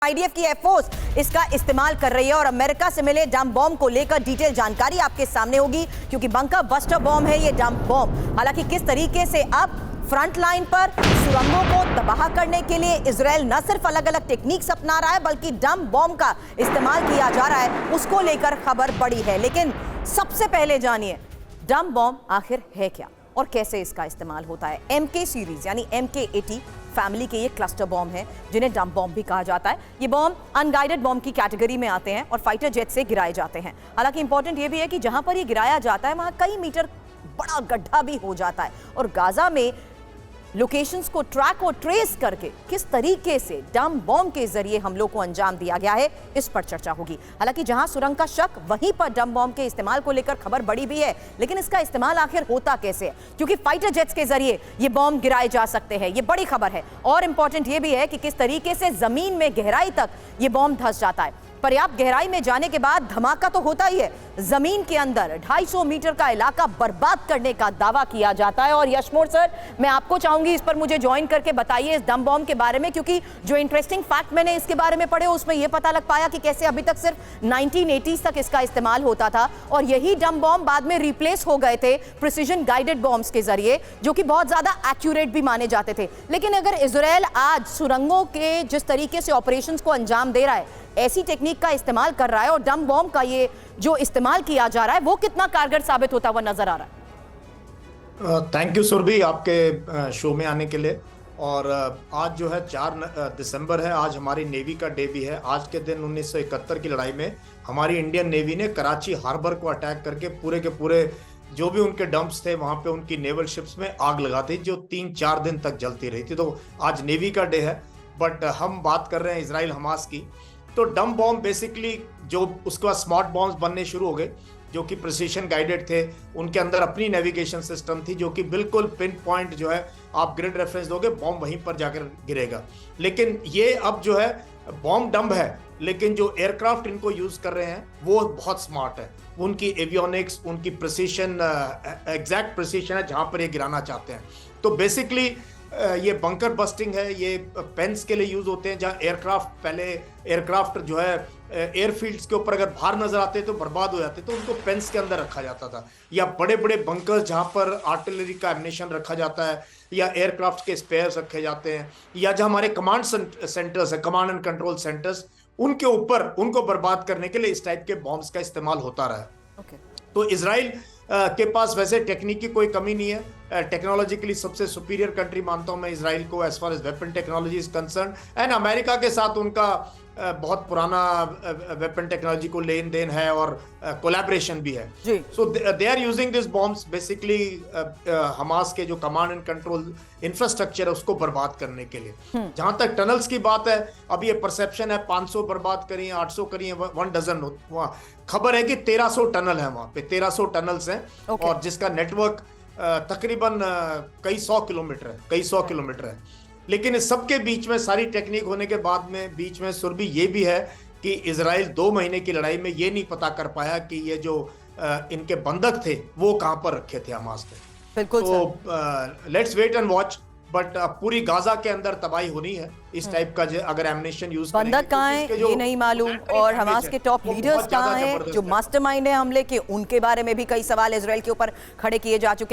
IDF की air force इसका इस्तेमाल कर रही है और अमेरिका से मिले डंप बॉम्ब को लेकर डिटेल जानकारी आपके सामने होगी, क्योंकि बंकर बस्टर बॉम्ब है ये डंप बॉम्ब। हालांकि किस तरीके से अब फ्रंट लाइन पर सुरंगों को तबाह करने के लिए इजराइल न सिर्फ अलग अलग टेक्निक्स अपना रहा है, बल्कि डंप बॉम्ब का इस्तेमाल किया जा रहा है, उसको लेकर खबर बड़ी है। लेकिन सबसे पहले जानिए डंप बॉम्ब आखिर है क्या और कैसे इसका इस्तेमाल होता है। MK सीरीज यानी MK80 फैमिली के ये क्लस्टर बॉम्ब हैं, जिन्हें डंप बॉम्ब भी कहा जाता है। ये बॉम्ब अनगाइडेड बॉम्ब की कैटेगरी में आते हैं और फाइटर जेट से गिराए जाते हैं। हालांकि इंपॉर्टेंट ये भी है कि जहां पर ये गिराया जाता है वहां कई मीटर बड़ा गड्ढा भी हो जाता है और गाजा में लोकेशंस को ट्रैक और ट्रेस करके किस तरीके से डंप बॉम्ब के जरिए हमलों को अंजाम दिया गया है, इस पर चर्चा होगी। हालांकि जहां सुरंग का शक, वहीं पर डंप बॉम्ब के इस्तेमाल को लेकर खबर बड़ी भी है। लेकिन इसका इस्तेमाल आखिर होता कैसे है, क्योंकि फाइटर जेट्स के जरिए ये बॉम्ब गिराए जा सकते हैं, ये बड़ी खबर है। और इंपॉर्टेंट ये भी है कि किस तरीके से जमीन में गहराई तक ये बॉम्ब धंस जाता है। पर्याप्त गहराई में जाने के बाद धमाका तो होता ही है, जमीन के अंदर 250 मीटर का इलाका बर्बाद करने का दावा किया जाता है। और यशमोर सर, मैं आपको चाहूंगी इस पर मुझे ज्वाइन करके बताइए इस डंप बॉम्ब के बारे में, क्योंकि जो इंटरेस्टिंग फैक्ट मैंने इसके बारे में पढ़े उसमें यह पता लग पाया कि कैसे अभी तक सिर्फ 1980s तक इसका इस्तेमाल होता था और यही डंप बॉम्ब बाद में रिप्लेस हो गए थे प्रिसीजन गाइडेड बॉम्ब्स के जरिए, जो कि बहुत ज्यादा एक्यूरेट भी माने जाते थे। लेकिन अगर इजराइल आज सुरंगों के जिस तरीके से ऑपरेशंस को अंजाम दे रहा है, ऐसी टेक्निक का इस्तेमाल कर रहा है और डंप बॉम्ब का ये जो इस्तेमाल किया जा रहा है वो कितना कारगर साबित होता हुआ नजर आ रहा है। थैंक यू सुरभि, आपके शो में आने के लिए। और आज जो है 4 दिसंबर है, आज हमारी नेवी का डे भी है। आज के दिन 1971 की लड़ाई में हमारी इंडियन नेवी ने कराची हार्बर को अटैक करके पूरे के पूरे जो भी उनके डंप्स थे वहां पे उनकी नेवल शिप्स में आग लगाती, जो 3-4 दिन तक जलती रही थी। तो आज नेवी का डे है, बट हम बात कर रहे हैं इजराइल हमास की। तो डंप बॉम्ब बेसिकली जो उसके बाद स्मार्ट बॉम्ब्स बनने शुरू हो गए, जो कि प्रिसीशन गाइडेड थे। उनके अंदर अपनी नेविगेशन सिस्टम थी, जो कि बिल्कुल पिन पॉइंट जो है आप ग्रिड रेफरेंस दोगे, बॉम्ब वहीं पर जाकर गिरेगा। लेकिन ये अब जो है बॉम्ब डंप है, लेकिन जो एयरक्राफ्ट इनको यूज कर रहे हैं वो बहुत स्मार्ट है। उनकी एवियोनिक्स, उनकी प्रिसीशन, एग्जैक्ट प्रिसीशन है जहां पर ये गिराना चाहते हैं। तो बेसिकली ये बंकर बस्टिंग है, ये पेंस के लिए यूज होते हैं, जहां एयरक्राफ्ट जो है एयरफील्ड्स के ऊपर अगर बाहर नजर आते तो बर्बाद हो जाते, तो उनको पेंस के अंदर रखा जाता था। या बड़े बड़े बंकर्स जहां पर आर्टिलरी का एमिनेशन रखा जाता है, या एयरक्राफ्ट के स्पेयर्स रखे जाते हैं, या जहां हमारे कमांड सेंटर्स है, कमांड एंड कंट्रोल सेंटर्स, उनके ऊपर उनको बर्बाद करने के लिए इस टाइप के बॉम्ब्स का इस्तेमाल होता रहा है। तो इजराइल के पास वैसे टेक्निक की कोई कमी नहीं है। टेक्नोलॉजिकली सबसे सुपीरियर कंट्री मानता हूं मैं इजराइल को, as far as weapon technology is concern. एंड अमेरिका के साथ उनका बहुत पुराना वेपन टेक्नोलॉजी को लेन देन है और कोलैबोरेशन भी है। So they are using this bombs basically Hamas के जो कमांड एंड कंट्रोल इंफ्रास्ट्रक्चर है उसको बर्बाद करने के लिए। जहां तक टनल्स की बात है, अब ये परसेप्शन है 500 बर्बाद करी है, 800 करी है, 1 डजन वहां खबर है कि 1300 टनल है, वहां पे 1300 टनल्स हैं। और जिसका नेटवर्क तकरीबन कई सौ किलोमीटर है। लेकिन इस सबके बीच में सारी टेक्निक होने के बाद में बीच में सुरभि ये भी है कि इजराइल 2 महीने की लड़ाई में ये नहीं पता कर पाया कि ये जो इनके बंधक थे वो कहां पर रखे थे हमास ने। बिल्कुल। तो let's wait and watch. But पूरी गाजा के अंदर तबाही होनी है इस टाइप का, अगर एमिनेशन यूज करेंगे। बंधक कहाँ है ये नहीं मालूम, और हमास के टॉप लीडर्स कहाँ हैं, जो मास्टरमाइंड है हमले के, उनके बारे में भी कई सवाल इजराइल के ऊपर खड़े किए जा चुके हैं।